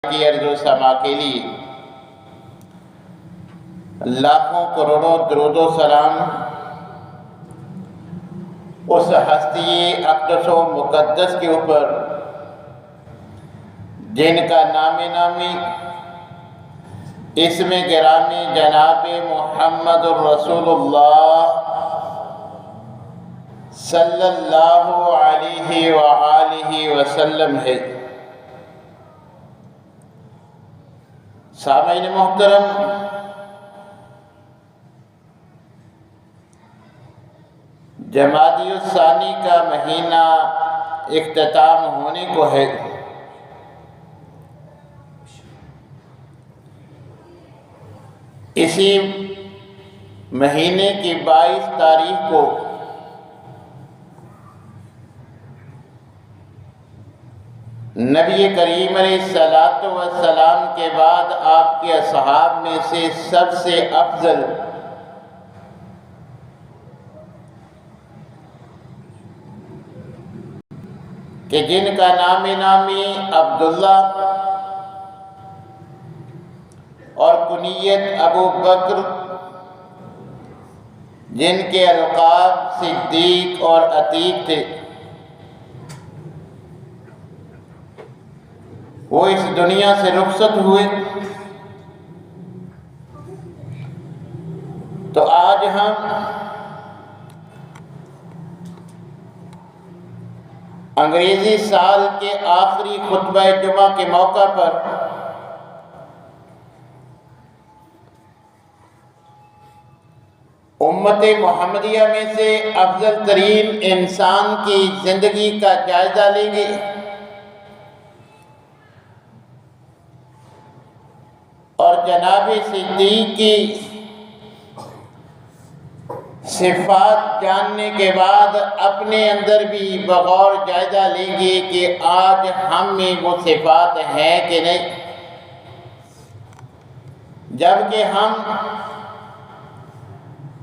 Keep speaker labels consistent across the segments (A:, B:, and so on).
A: کی ارض و سما کے لیے لاکھوں کروڑوں درود و سلام اس ہستی اقدس و مقدس کے اوپر جن کا نام نامی اسم گرامی جناب محمد الرسول اللہ صلی اللہ علیہ وآلہ وسلم ہے۔ سامعین محترم، جمادی الثانی کا مہینہ اختتام ہونے کو ہے۔ اسی مہینے کی 22 تاریخ کو نبی کریم علیہ الصلاۃ والسلام کے بعد آپ کے اصحاب میں سے سب سے افضل کہ جن کا نام نامی عبداللہ اور کنیت ابو بکر، جن کے القاب صدیق اور عتیق تھے، وہ اس دنیا سے رخصت ہوئے۔ تو آج ہم انگریزی سال کے آخری خطبہ جمعہ کے موقع پر امت محمدیہ میں سے افضل ترین انسان کی زندگی کا جائزہ لیں گے۔ اور جناب صدیق کی صفات جاننے کے بعد اپنے اندر بھی بغور جائزہ لیں گے کہ آج ہم میں وہ صفات ہیں کہ نہیں، جبکہ ہم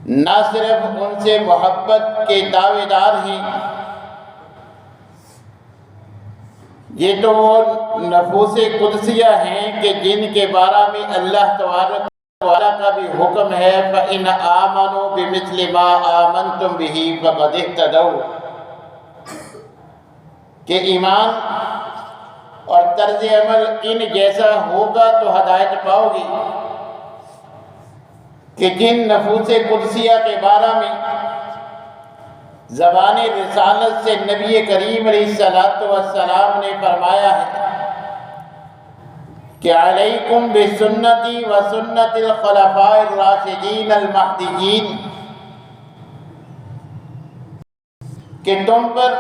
A: نہ صرف ان سے محبت کے دعوے دار ہیں، یہ تو وہ نفوس قدسیہ ہیں کہ جن کے بارے میں اللہ تبارک و تعالیٰ کا بھی حکم ہے فَإِنْ آمَنُوا بِمِثْلِ مَا آمَنْتُمْ بِهِ فَقَدِ اهْتَدَوْا، کہ ایمان اور طرز عمل ان جیسا ہوگا تو ہدایت پاؤ گی، کہ جن نفوس قدسیہ کے بارے میں زبان رسالت سے نبی کریم علیہ السلام نے فرمایا ہے کہ علیکم بسنتی و سنت الخلفاء الراشدین المہدیین، کہ تم پر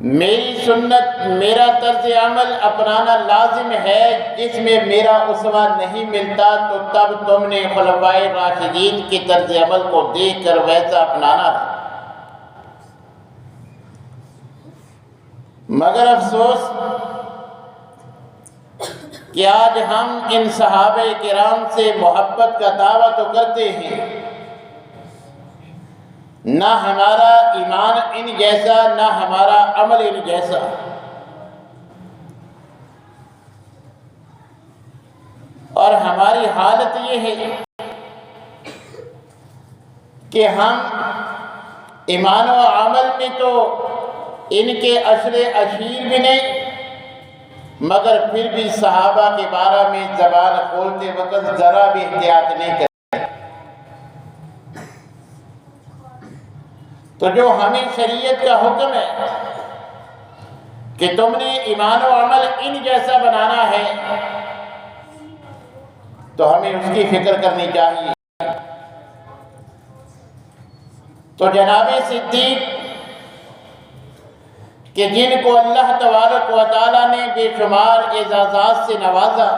A: میری سنت، میرا طرز عمل اپنانا لازم ہے۔ جس میں میرا اسوہ نہیں ملتا تو تب تم نے خلفائے راشدین کی طرز عمل کو دیکھ کر ویسا اپنانا ہے۔ مگر افسوس کہ آج ہم ان صحابہ کرام سے محبت کا دعویٰ تو کرتے ہیں، نہ ہمارا ایمان ان جیسا، نہ ہمارا عمل ان جیسا۔ اور ہماری حالت یہ ہے کہ ہم ایمان و عمل میں تو ان کے عشر اشیر بھی نہیں، مگر پھر بھی صحابہ کے بارے میں زبان کھولتے وقت ذرا بھی احتیاط نہیں کرتے۔ تو جو ہمیں شریعت کا حکم ہے کہ تم نے ایمان و عمل ان جیسا بنانا ہے، تو ہمیں اس کی فکر کرنی چاہیے۔ تو جناب صدیق کہ جن کو اللہ تبارک و تعالیٰ نے بے شمار اعزازات سے نوازا،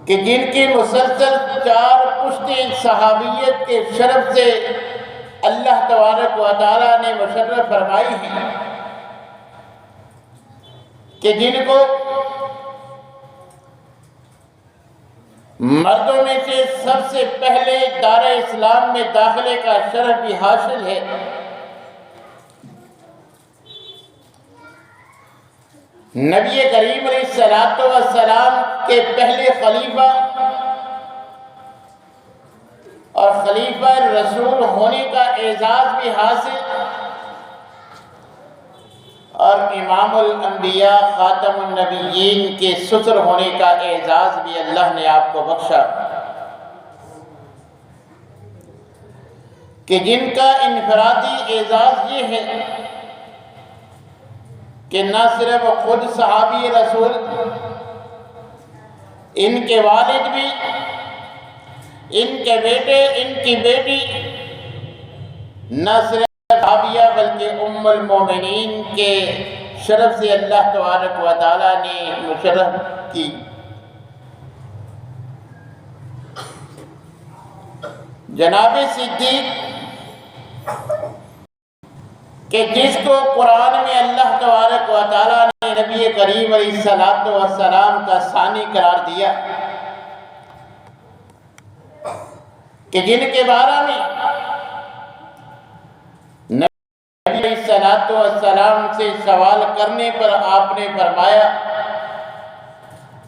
A: کہ جن کی مسلسل 4 پشتیں صحابیت کے شرف سے اللہ تبارک و تعالیٰ نے مشرف فرمائی ہیں، کہ جن کو مردوں میں سے سب سے پہلے دار اسلام میں داخلے کا شرف بھی حاصل ہے، نبی کریم علیہ الصلوۃ والسلام کے پہلے خلیفہ اور خلیفہ رسول ہونے کا اعزاز بھی حاصل، اور امام الانبیاء خاتم النبیین کے سسر ہونے کا اعزاز بھی اللہ نے آپ کو بخشا، کہ جن کا انفرادی اعزاز یہ ہے کہ نہ صرف خود صحابی رسول، ان کے والد بھی، ان کے بیٹے، ان کی بیٹی، نہ صرف صحابیہ بلکہ ام المومنین کے شرف سے اللہ تبارک و تعالیٰ نے مشرف کی۔ جناب صدیق کہ جس کو قرآن میں اللہ تبارک و تعالیٰ نے نبی کریم علیہ الصلوۃ والسلام کا ثانی قرار دیا، کہ جن کے بارے میں نبی علیہ الصلوۃ والسلام سے سوال کرنے پر آپ نے فرمایا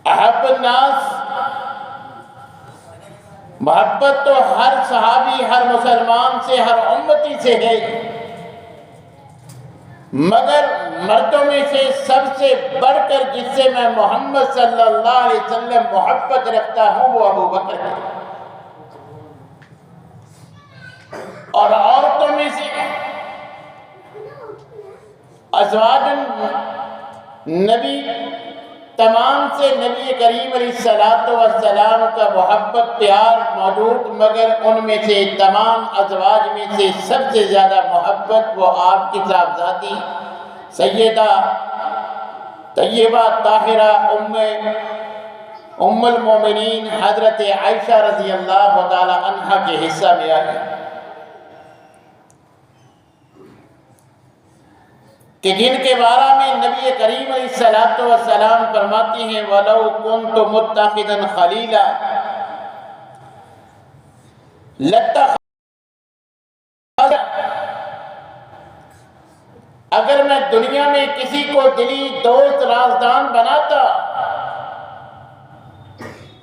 A: احب الناس، محبت تو ہر صحابی، ہر مسلمان سے، ہر امتی سے ہے، مگر مردوں میں سے سب سے بڑھ کر جس سے میں محمد صلی اللہ علیہ وسلم محبت رکھتا ہوں وہ ابو بکر ہے، اور عورتوں میں سے ازواج نبی تمام سے نبی کریم علیہ الصلوۃ والسلام کا محبت پیار موجود، مگر ان میں سے تمام ازواج میں سے سب سے زیادہ محبت وہ آپ کی صاحبزادی سیدہ طیبہ طاہرہ ام المومنین حضرت عائشہ رضی اللہ تعالی عنہا کے حصہ میں آئی، کہ جن کے بارے میں نبی کریم علیہ الصلوۃ والسلام فرماتے ہیں وَلَوْ كُنْتُ مُتَّخِذًا خَلِيلًا اگر میں دنیا میں کسی کو دلی دوست رازدان بناتا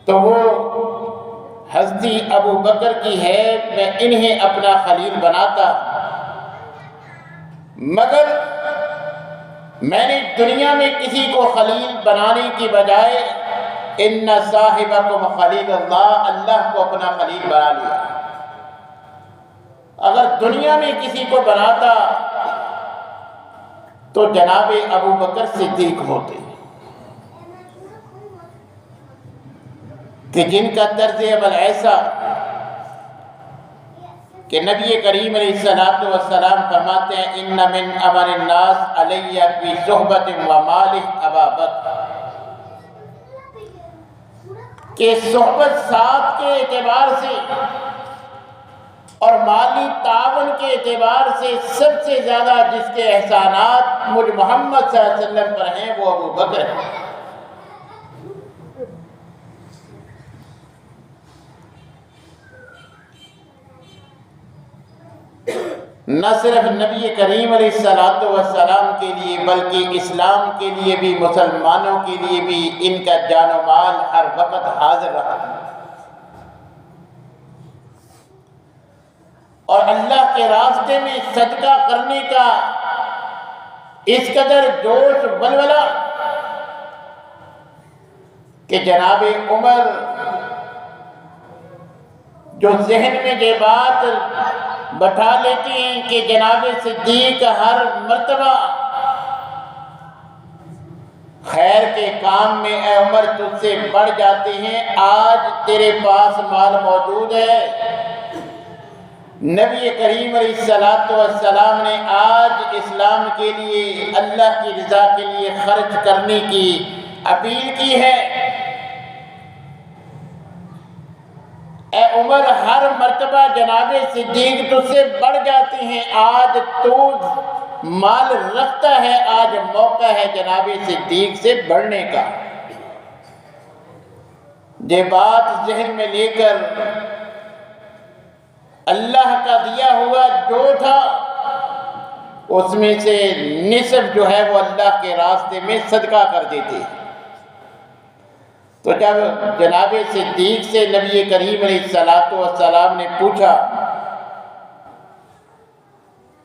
A: تو وہ حضرت ابو بکر کی ہے، میں انہیں اپنا خلیل بناتا، مگر میں نے دنیا میں کسی کو خلیل بنانے کی بجائے ان صاحبکم خلیل اللہ، اللہ کو اپنا خلیل بنا لیا۔ اگر دنیا میں کسی کو بناتا تو جناب ابو بکر صدیق ہوتے، کہ جن کا طرز عمل ایسا کہ نبی کریم علیہ الصلوۃ والسلام فرماتے ہیں ان من امر الناس علی فی صحبت و مال ابا بکر، کہ صحبت ساتھ کے اعتبار سے اور مالی تعاون کے اعتبار سے سب سے زیادہ جس کے احسانات مجھ محمد صلی اللہ علیہ وسلم پر ہیں وہ ابو بکر ہے۔ نہ صرف نبی کریم علیہ الصلوۃ والسلام کے لیے بلکہ اسلام کے لیے بھی، مسلمانوں کے لیے بھی ان کا جان و مال ہر وقت حاضر رہا، اور اللہ کے راستے میں صدقہ کرنے کا اس قدر جوش ولولہ کہ جناب عمر جو ذہن میں یہ بات بٹھا لیتی ہیں کہ جناب صدیق ہر مرتبہ خیر کے کام میں اے عمر تجھ سے بڑھ جاتے ہیں، آج تیرے پاس مال موجود ہے، نبی کریم علیہ الصلوۃ والسلام نے آج اسلام کے لیے، اللہ کی رضا کے لیے خرچ کرنے کی اپیل کی ہے، اے عمر ہر مرتبہ جناب صدیق تجھ سے بڑھ جاتے ہیں، آج تو مال رکھتا ہے، آج موقع ہے جناب صدیق سے بڑھنے کا۔ یہ بات ذہن میں لے کر اللہ کا دیا ہوا جو تھا اس میں سے نصف جو ہے وہ اللہ کے راستے میں صدقہ کر دیتے ہیں۔ تو جب جناب صدیق سے نبی کریم علیہ السلام نے پوچھا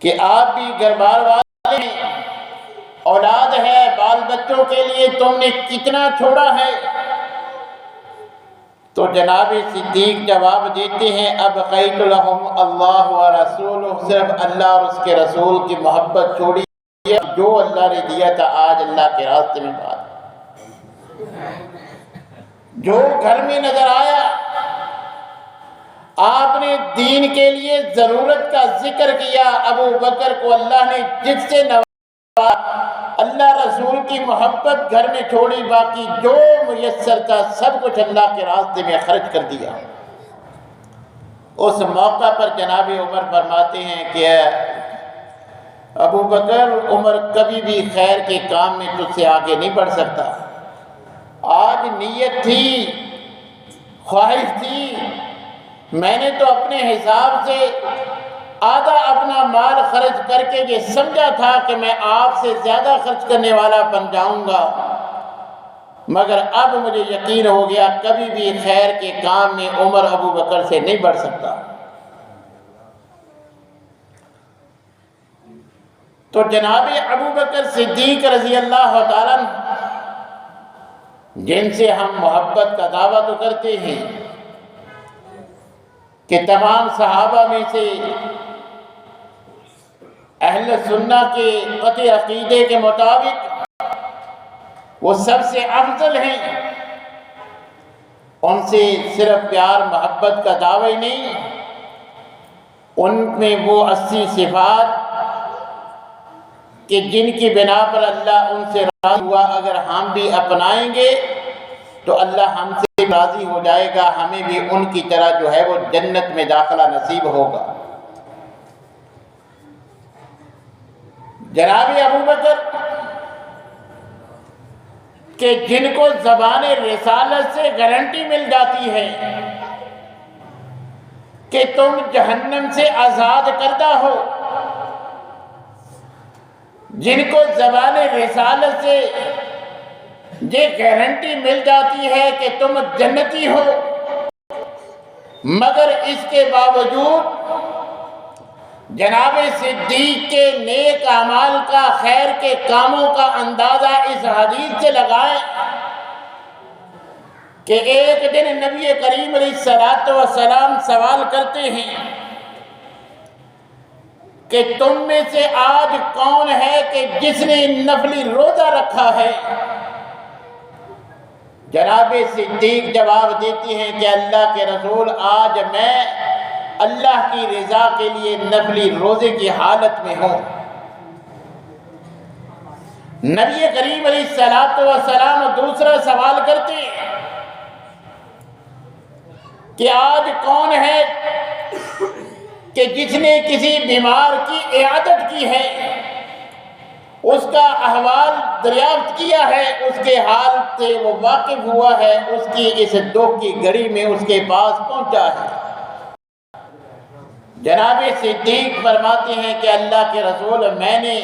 A: کہ آپ بھی گھر بار والے ہیں، اولاد ہے، بال بچوں کے لیے تم نے کتنا چھوڑا ہے؟ تو جناب صدیق جواب دیتے ہیں ابقیت لہم اللہ و رسولہ، صرف اللہ اور اس کے رسول کی محبت چھوڑی ہے، جو اللہ نے دیا تھا آج اللہ کے راستے میں بات، جو گھر میں نظر آیا۔ آپ نے دین کے لیے ضرورت کا ذکر کیا، ابو بکر کو اللہ نے جس سے نوازا، اللہ رسول کی محبت گھر میں چھوڑی، باقی جو میسر تھا سب کچھ اللہ کے راستے میں خرچ کر دیا۔ اس موقع پر جناب عمر فرماتے ہیں کہ ابو بکر، عمر کبھی بھی خیر کے کام میں تجھ سے آگے نہیں بڑھ سکتا، آج نیت تھی، خواہش تھی، میں نے تو اپنے حساب سے آدھا اپنا مال خرچ کر کے یہ سمجھا تھا کہ میں آپ سے زیادہ خرچ کرنے والا بن جاؤں گا، مگر اب مجھے یقین ہو گیا کبھی بھی خیر کے کام میں عمر ابو بکر سے نہیں بڑھ سکتا۔ تو جناب ابو بکر صدیق رضی اللہ تعالیٰ جن سے ہم محبت کا دعویٰ تو کرتے ہیں کہ تمام صحابہ میں سے اہل سنہ کے قطعی عقیدے کے مطابق وہ سب سے افضل ہیں، ان سے صرف پیار محبت کا دعویٰ ہی نہیں، ان میں وہ 80 صفات کہ جن کی بنا پر اللہ ان سے راضی ہوا، اگر ہم بھی اپنائیں گے تو اللہ ہم سے راضی ہو جائے گا، ہمیں بھی ان کی طرح جو ہے وہ جنت میں داخلہ نصیب ہوگا۔ جناب ابو بکر کہ جن کو زبان رسالت سے گارنٹی مل جاتی ہے کہ تم جہنم سے آزاد کردہ ہو، جن کو زبان رسالت سے یہ گارنٹی مل جاتی ہے کہ تم جنتی ہو، مگر اس کے باوجود جناب صدیق کے نیک اعمال کا، خیر کے کاموں کا اندازہ اس حدیث سے لگائیں کہ ایک دن نبی کریم علیہ السلام سوال کرتے ہیں کہ تم میں سے آج کون ہے کہ جس نے نفلی روزہ رکھا ہے؟ جناب صدیق جواب دیتے ہیں کہ اللہ کے رسول، آج میں اللہ کی رضا کے لیے نفلی روزے کی حالت میں ہوں۔ نبی کریم علیہ السلام دوسرا سوال کرتے ہیں کہ آج کون ہے کہ جس نے کسی بیمار کی عیادت کی ہے، اس کا احوال دریافت کیا ہے، اس کے حال سے وہ واقف ہوا ہے، اس کی اس دکھ کی گھڑی میں اس کے پاس پہنچا ہے۔ جناب صدیق فرماتے ہیں کہ اللہ کے رسول، میں نے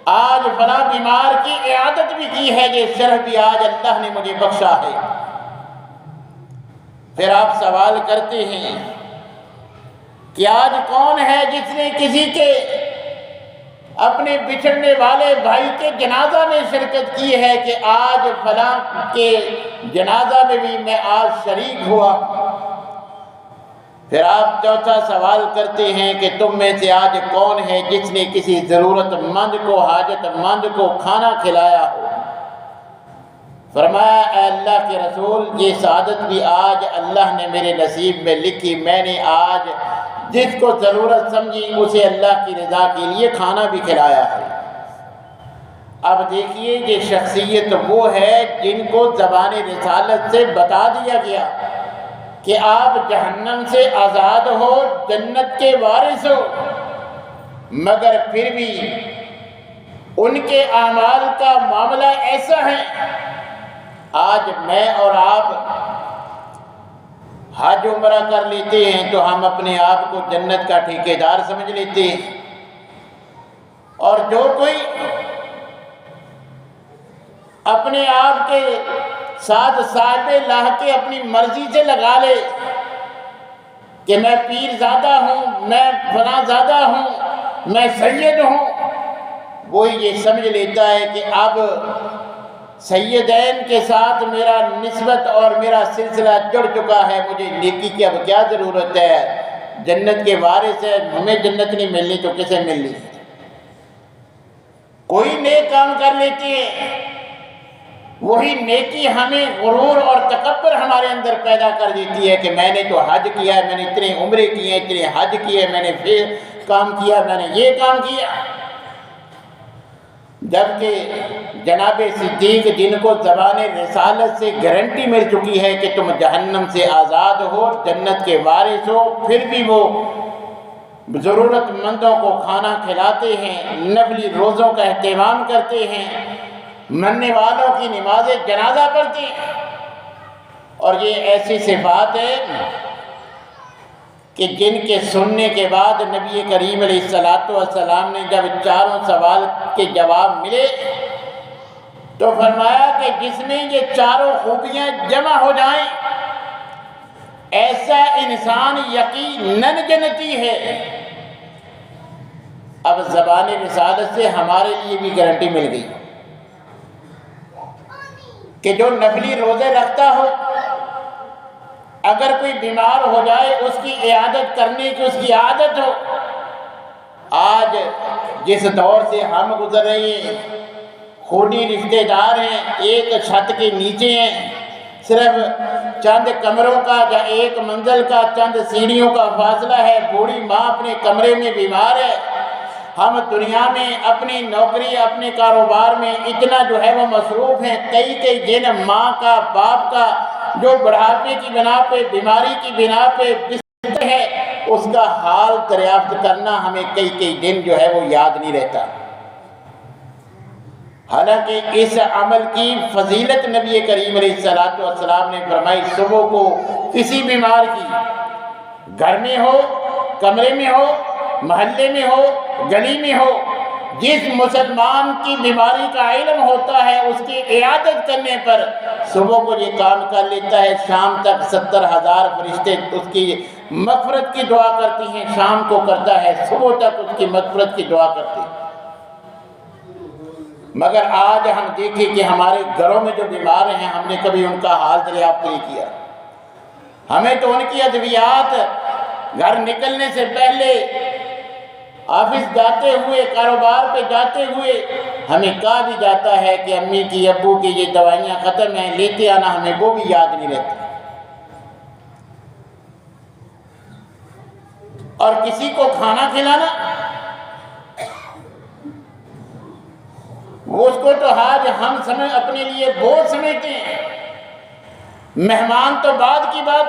A: آج فلاں بیمار کی عیادت بھی کی ہے، یہ شرف بھی آج اللہ نے مجھے بخشا ہے۔ پھر آپ سوال کرتے ہیں کہ آج کون ہے جس نے کسی کے اپنے بچھڑنے والے بھائی کے جنازہ میں شرکت کی ہے کہ آج فلاں کے جنازہ میں بھی میں آج شریک ہوا۔ پھر آپ چوتھا سوال کرتے ہیں کہ تم میں سے آج کون ہے جس نے کسی ضرورت مند کو، حاجت مند کو کھانا کھلایا ہو؟ فرمایا اے اللہ کے رسول، یہ سعادت بھی آج اللہ نے میرے نصیب میں لکھی، میں نے آج جس کو ضرورت سمجھی اسے اللہ کی رضا کے لیے کھانا بھی کھلایا ہے۔ اب دیکھیے یہ شخصیت وہ ہے جن کو زبان رسالت سے بتا دیا گیا کہ آپ جہنم سے آزاد ہو، جنت کے وارث ہو، مگر پھر بھی ان کے اعمال کا معاملہ ایسا ہے۔ آج میں اور آپ حج عمرہ کر لیتے ہیں تو ہم اپنے آپ کو جنت کا ٹھیکیدار سمجھ لیتے ہیں، اور جو کوئی اپنے آپ کے ساتھ صاحب لاحق اپنی مرضی سے لگا لے کہ میں پیر زادہ ہوں، میں فلاں زادہ ہوں، میں سید ہوں، وہی یہ سمجھ لیتا ہے کہ اب سیدین کے ساتھ میرا نسبت اور میرا سلسلہ جڑ چکا ہے، مجھے نیکی کی اب کیا ضرورت ہے، جنت کے وارث ہے، ہمیں جنت نہیں ملنی تو کسے ملنی ہے۔ کوئی نیک کام کر لیتے ہیں، وہی نیکی ہمیں غرور اور تکبر ہمارے اندر پیدا کر دیتی ہے کہ میں نے تو حج کیا ہے، میں نے اتنے عمرے کیے ہیں، اتنے حج کیے، میں نے پھر کام کیا، میں نے یہ کام کیا۔ جبکہ جناب صدیق جن کو زبان رسالت سے گارنٹی مل چکی ہے کہ تم جہنم سے آزاد ہو، جنت کے وارث ہو، پھر بھی وہ ضرورت مندوں کو کھانا کھلاتے ہیں، نفلی روزوں کا اہتمام کرتے ہیں، مرنے والوں کی نماز جنازہ پڑھتے ہیں۔ اور یہ ایسی صفات ہے کہ جن کے سننے کے بعد نبی کریم علیہ السلام نے جب چاروں سوال کے جواب ملے تو فرمایا کہ جس میں یہ چاروں خوبیاں جمع ہو جائیں ایسا انسان یقیناً جنتی ہے۔ اب زبان رسالت سے ہمارے لیے بھی گارنٹی مل گئی کہ جو نفلی روزے رکھتا ہو، اگر کوئی بیمار ہو جائے اس کی عیادت کرنے کی اس کی عادت ہو۔ آج جس دور سے ہم گزر رہے ہیں، خونی رشتے دار ہیں، ایک چھت کے نیچے ہیں، صرف چند کمروں کا یا ایک منزل کا چند سیڑھیوں کا فاصلہ ہے، بوڑھی ماں اپنے کمرے میں بیمار ہے، ہم دنیا میں اپنی نوکری اپنے کاروبار میں اتنا جو ہے وہ مصروف ہیں، کئی دن ماں کا باپ کا جو بڑھاپے کی بنا پہ بیماری کی بنا پہ بستر ہے اس کا حال دریافت کرنا ہمیں کئی دن جو ہے وہ یاد نہیں رہتا۔ حالانکہ اس عمل کی فضیلت نبی کریم علیہ السلام نے فرمائی، صبح کو کسی بیمار کی گھر میں ہو، کمرے میں ہو، محلے میں ہو، گلی میں ہو، جس مسلمان کی بیماری کا علم ہوتا ہے اس کی عیادت کرنے پر صبح کو یہ کام کر لیتا ہے، شام تک 70,000 فرشتے اس کی مغفرت کی دعا کرتی ہیں، شام کو کرتا ہے، صبح تک اس کی مغفرت کی دعا کرتی ہیں۔ مگر آج ہم دیکھیں کہ ہمارے گھروں میں جو بیمار ہیں ہم نے کبھی ان کا حال دریافت نہیں کیا۔ ہمیں تو ان کی ادویات گھر نکلنے سے پہلے، آفس جاتے ہوئے، کاروبار پہ جاتے ہوئے ہمیں کہا بھی جاتا ہے کہ امی کی ابو کی یہ دوائیاں ختم ہیں، لیتے آنا، ہمیں وہ بھی یاد نہیں رہتا۔ اور کسی کو کھانا کھلانا، اس کو تو آج ہم اپنے لیے بہت سمجھتے ہیں، مہمان تو بعد کی بات،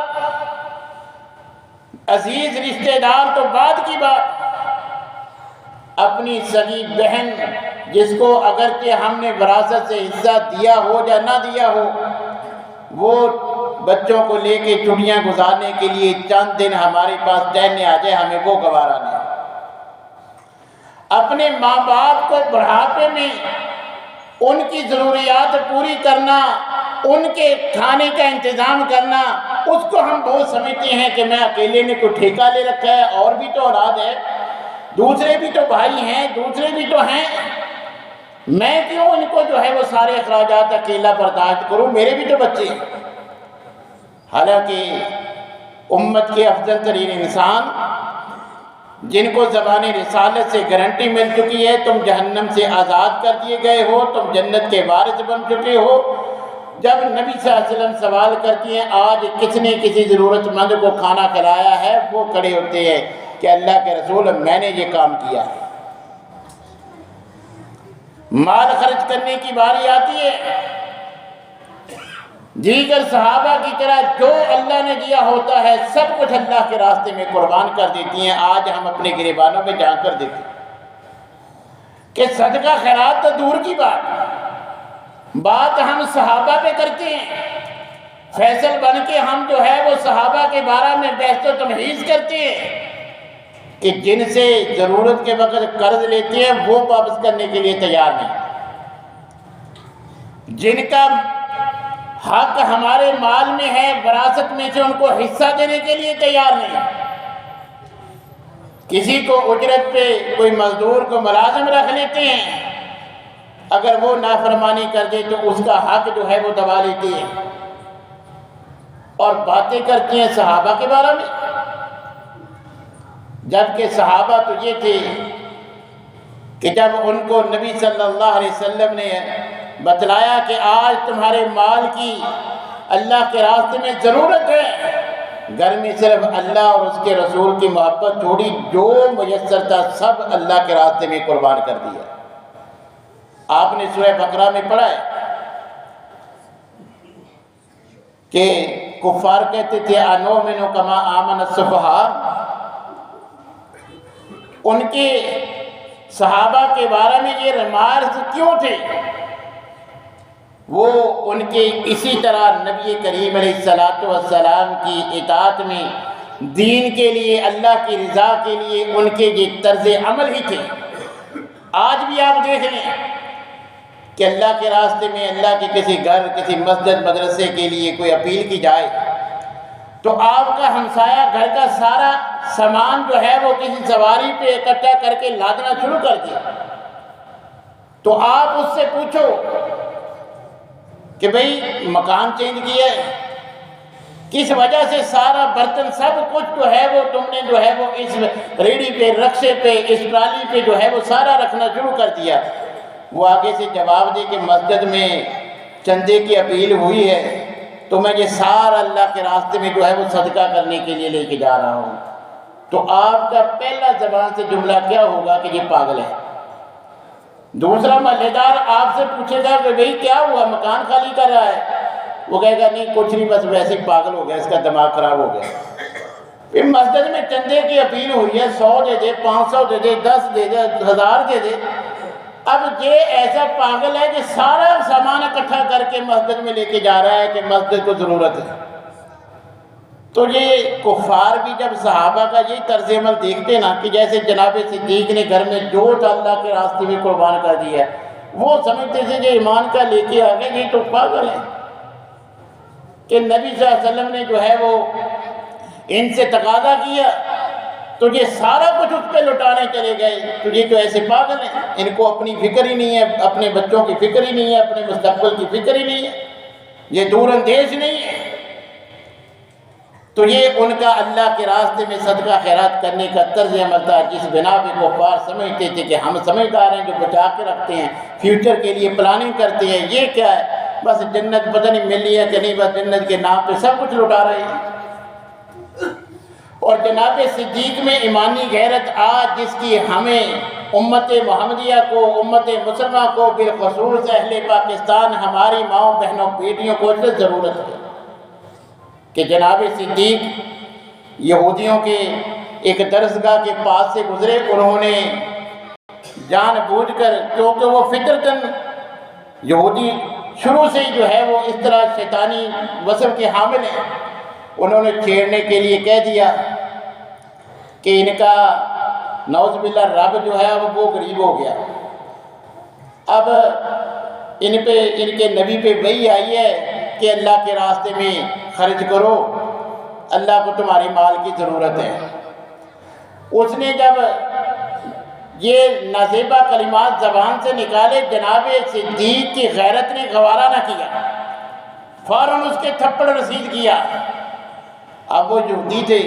A: عزیز رشتہ دار تو بعد کی بات، اپنی سگی بہن جس کو اگرچہ ہم نے وراثت سے حصہ دیا ہو یا نہ دیا ہو، وہ بچوں کو لے کے چھٹیاں گزارنے کے لیے چند دن ہمارے پاس ٹہلنے آ جائے، ہمیں وہ گوارا نہیں۔ اپنے ماں باپ کو بڑھاپے میں ان کی ضروریات پوری کرنا، ان کے کھانے کا انتظام کرنا، اس کو ہم بہت سمجھتے ہیں کہ میں اکیلے نے کوئی ٹھیکہ لے رکھا ہے، اور بھی تو اولاد ہے، دوسرے بھی تو بھائی ہیں، دوسرے بھی تو ہیں، میں کیوں ان کو جو ہے وہ سارے اخراجات اکیلا برداشت کروں، میرے بھی تو بچے ہیں۔ حالانکہ امت کے افضل ترین انسان جن کو زبان رسالت سے گارنٹی مل چکی ہے، تم جہنم سے آزاد کر دیے گئے ہو، تم جنت کے وارث بن چکے ہو، جب نبی صلی اللہ علیہ وسلم سوال کرتی ہیں آج کس نے کسی ضرورت مند کو کھانا کھلایا ہے، وہ کھڑے ہوتے ہیں کہ اللہ کے رسول میں نے یہ کام کیا ہے۔ مال خرچ کرنے کی باری آتی ہے، دیگر صحابہ کی طرح جو اللہ نے دیا ہوتا ہے سب کچھ اللہ کے راستے میں قربان کر دیتی ہیں۔ آج ہم اپنے گریبانوں میں جھانک کر دیتے ہیں کہ صدقہ خیرات تو دور کی بات ہم صحابہ پہ کرتے ہیں، فیصل بن کے ہم جو ہے وہ صحابہ کے بارے میں بحث و تمہیز کرتے ہیں، کہ جن سے ضرورت کے وقت قرض لیتے ہیں وہ واپس کرنے کے لیے تیار نہیں، جن کا حق ہمارے مال میں ہے، وراثت میں سے ان کو حصہ دینے کے لیے تیار نہیں، کسی کو اجرت پہ کوئی مزدور کو ملازم رکھ لیتے ہیں، اگر وہ نافرمانی کر دے تو اس کا حق جو ہے وہ دبا لیتے ہیں، اور باتیں کرتے ہیں صحابہ کے بارے میں، جبکہ صحابہ تو یہ تھے کہ جب ان کو نبی صلی اللہ علیہ وسلم نے بتلایا کہ آج تمہارے مال کی اللہ کے راستے میں ضرورت ہے، گھر میں صرف اللہ اور اس کے رسول کی محبت چھوڑی، جو میسر تھا سب اللہ کے راستے میں قربان کر دیا۔ آپ نے سورہ بقرہ میں پڑھا ہے کہ کفار کہتے تھے انؤمن کما آمن السفہاء، ان کے صحابہ کے بارے میں یہ ریمارکس کیوں تھے؟ وہ ان کے اسی طرح نبی کریم علیہ السلام کی اطاعت میں، دین کے لیے، اللہ کی رضا کے لیے ان کے یہ طرز عمل ہی تھے۔ آج بھی آپ دیکھ لیں کہ اللہ کے راستے میں، اللہ کے کسی گھر، کسی مسجد، مدرسے کے لیے کوئی اپیل کی جائے تو آپ کا ہمسایہ گھر کا سارا سامان جو ہے وہ کسی سواری پہ اکٹھا کر کے لادنا شروع کر دیا، تو آپ اس سے پوچھو کہ بھئی مکان چینج کیا ہے، کس وجہ سے سارا برتن سب کچھ جو ہے وہ تم نے جو ہے وہ اس ریڑھی پہ، رکشے پہ، اس ٹرالی پہ جو ہے وہ سارا رکھنا شروع کر دیا؟ وہ آگے سے جواب دے کہ مسجد میں چندے کی اپیل ہوئی ہے تو میں یہ سارا اللہ کے راستے میں جو ہے وہ صدقہ کرنے کے لیے لے کے جا رہا ہوں، تو آپ کا پہلا زبان سے جملہ کیا ہوگا کہ یہ پاگل ہے۔ دوسرا محلے دار آپ سے پوچھے گا کہ بھئی کیا ہوا، مکان خالی کر رہا ہے؟ وہ کہے گا نہیں کچھ نہیں، بس ویسے ہی پاگل ہو گیا، اس کا دماغ خراب ہو گیا۔ پھر مسجد میں چندے کی اپیل ہوئی ہے، 100 دے دے، 500 دے دے، 10 دے دے، 1000 دے دے، اب یہ ایسا پاگل ہے کہ سارا سامان اکٹھا کر کے مسجد میں لے کے جا رہا ہے کہ مسجد کو ضرورت ہے۔ تو یہ کفار بھی جب صحابہ کا یہ طرز عمل دیکھتے نا کہ جیسے جناب صدیق نے گھر میں جو تھا اللہ کے راستے میں قربان کر دیا ہے، وہ سمجھتے تھے کہ ایمان کا لے کے آگے یہ تو پاگل ہے، کہ نبی صلی اللہ علیہ وسلم نے جو ہے وہ ان سے تقاضا کیا تو یہ سارا کچھ اس پہ لٹانے چلے گئے، تو یہ تو ایسے پاگل ہیں، ان کو اپنی فکر ہی نہیں ہے، اپنے بچوں کی فکر ہی نہیں ہے، اپنے مستقبل کی فکر ہی نہیں ہے، یہ دور اندیش نہیں ہے۔ تو یہ ان کا اللہ کے راستے میں صدقہ خیرات کرنے کا طرز عمل تھا، جس بنا پہ کفار سمجھتے تھے کہ ہم سمجھدار ہیں جو بچا کے رکھتے ہیں، فیوچر کے لیے پلاننگ کرتے ہیں، یہ کیا ہے، بس جنت پتہ نہیں ملی ہے کہ نہیں، بس جنت کے نام پہ سب کچھ لٹا رہے ہیں۔ اور جناب صدیق میں ایمانی غیرت آج جس کی ہمیں امت محمدیہ کو، امت مسلمہ کو، بالخصوص اہل پاکستان، ہماری ماؤں بہنوں بیٹیوں کو ضرورت ہے کہ جناب صدیق یہودیوں کے ایک درسگاہ کے پاس سے گزرے، انہوں نے جان بوجھ کر، کیونکہ وہ فطرتاً یہودی شروع سے ہی جو ہے وہ اس طرح شیطانی وصف کے حامل ہیں، انہوں نے چھیڑنے کے لیے کہہ دیا کہ ان کا نعوذ باللہ رب جو ہے اب وہ غریب ہو گیا، اب ان کے نبی پہ وحی آئی ہے کہ اللہ کے راستے میں خرچ کرو، اللہ کو تمہارے مال کی ضرورت ہے۔ اس نے جب یہ نازیبہ کلمات زبان سے نکالے، جناب صدیق کی غیرت نے گوارا نہ کیا، فوراً اس کے تھپڑ رسید کیا۔ اب وہ یہودی تھے،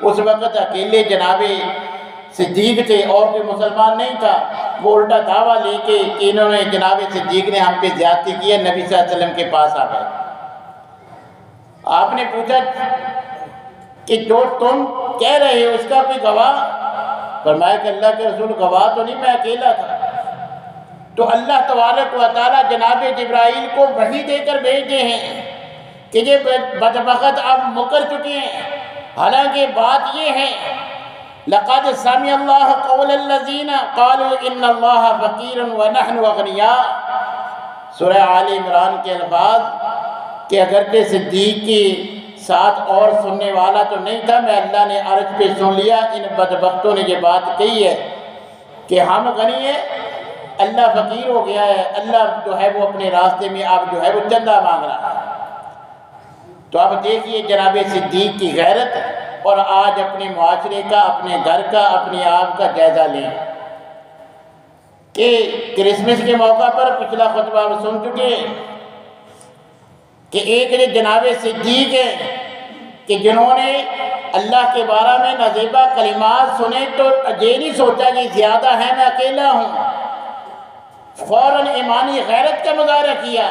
A: اس وقت اکیلے جناب صدیق تھے اور کوئی مسلمان نہیں تھا، وہ الٹا دعویٰ لے کے کہ انہوں نے جناب صدیق نے ہم پہ زیادتی کی ہے، نبی صلی اللہ علیہ وسلم کے پاس آ گئے۔ آپ نے پوچھا کہ جو تم کہہ رہے ہو اس کا کوئی گواہ؟ فرمایا کہ اللہ کے رسول گواہ تو نہیں، میں اکیلا تھا۔ تو اللہ تبارک و تعالیٰ جناب جبرائیل کو وحی دے کر بھیجتے ہیں کہ یہ بدبخت اب مکر چکے ہیں، حالانکہ بات یہ ہے لقد سمع اللہ قول الذین قالوا ان اللہ فقیر ونحن اغنیاء، سورہ آل عمران کے الفاظ کہ اگرچہ صدیق کی ساتھ اور سننے والا تو نہیں تھا، میں اللہ نے عرش پہ سن لیا۔ ان بدبختوں نے یہ بات کہی ہے کہ ہم غنی ہیں، اللہ فقیر ہو گیا ہے، اللہ جو ہے وہ اپنے راستے میں اب جو ہے وہ چندہ مانگ رہا ہے۔ تو اب دیکھیے جناب صدیق کی غیرت، اور آج اپنے معاشرے کا، اپنے گھر کا، اپنے آپ کا جائزہ لیں کہ کرسمس کے موقع پر پچھلا خطبہ ہم سن چکے ہیں کہ ایک جناب صدیق ہیں کہ جنہوں نے اللہ کے بارے میں نازیبا کلمات سنے تو یہ نہیں سوچا کہ زیادہ ہے میں اکیلا ہوں، فوراً ایمانی غیرت کا مظاہرہ کیا۔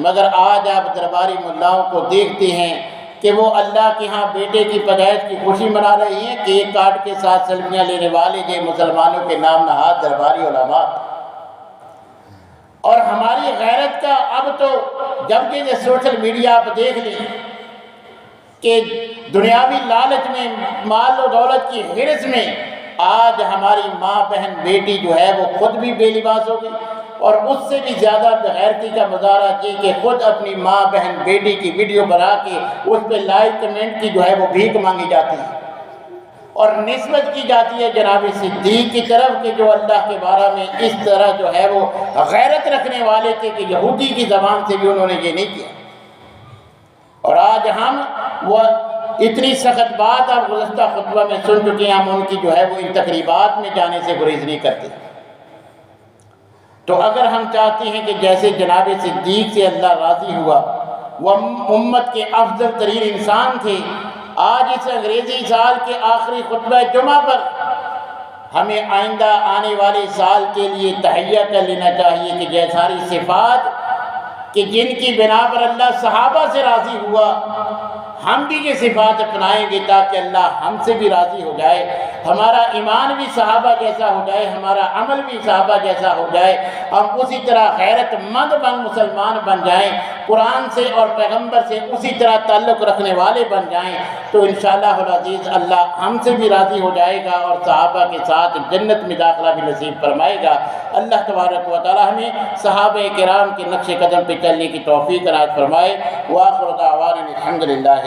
A: مگر آج آپ درباری ملاؤں کو دیکھتے ہیں کہ وہ اللہ کے ہاں بیٹے کی پیدائش کی خوشی منا رہی ہیں، کیک کاٹ کے ساتھ سیلفیاں لینے والے جو مسلمانوں کے نام نہاد درباری علماء۔ اور ہماری غیرت کا اب تو جب کہ سوشل میڈیا آپ دیکھ لیں کہ دنیاوی لالچ میں، مال و دولت کی حرص میں آج ہماری ماں بہن بیٹی جو ہے وہ خود بھی بے لباس ہو گئی، اور اس سے بھی زیادہ بغیرتی کا مظاہرہ یہ کہ خود اپنی ماں بہن بیٹی کی ویڈیو بنا کے اس پہ لائک کمنٹ کی جو ہے وہ بھیک مانگی جاتی ہے، اور نسبت کی جاتی ہے جناب صدیق کی طرف کہ جو اللہ کے بارے میں اس طرح جو ہے وہ غیرت رکھنے والے تھے کہ یہودی کی زبان سے بھی انہوں نے یہ نہیں کیا۔ اور آج ہم وہ اتنی سخت بات آپ گزشتہ خطبہ میں سن چکے ہیں، ہم ان کی جو ہے وہ ان تقریبات میں جانے سے گریز نہیں کرتے۔ تو اگر ہم چاہتے ہیں کہ جیسے جناب صدیق سے اللہ راضی ہوا، وہ امت کے افضل ترین انسان تھے، آج اس انگریزی سال کے آخری خطبہ جمعہ پر ہمیں آئندہ آنے والے سال کے لیے تہیہ کر لینا چاہیے کہ یہ ساری صفات کہ جن کی بنا پر اللہ صحابہ سے راضی ہوا، ہم بھی یہ صفات اپنائیں گے تاکہ اللہ ہم سے بھی راضی ہو جائے، ہمارا ایمان بھی صحابہ جیسا ہو جائے، ہمارا عمل بھی صحابہ جیسا ہو جائے، ہم اسی طرح غیرت مند مسلمان بن جائیں، قرآن سے اور پیغمبر سے اسی طرح تعلق رکھنے والے بن جائیں، تو انشاءاللہ العزیز اللہ ہم سے بھی راضی ہو جائے گا اور صحابہ کے ساتھ جنت میں داخلہ بھی نصیب فرمائے گا۔ اللہ تبارک و تعالی ہمیں صحابہ کرام کے نقش قدم پہ چلنے کی توفیق عنایت فرمائے۔ وآخر دعوانا الحمدللہ۔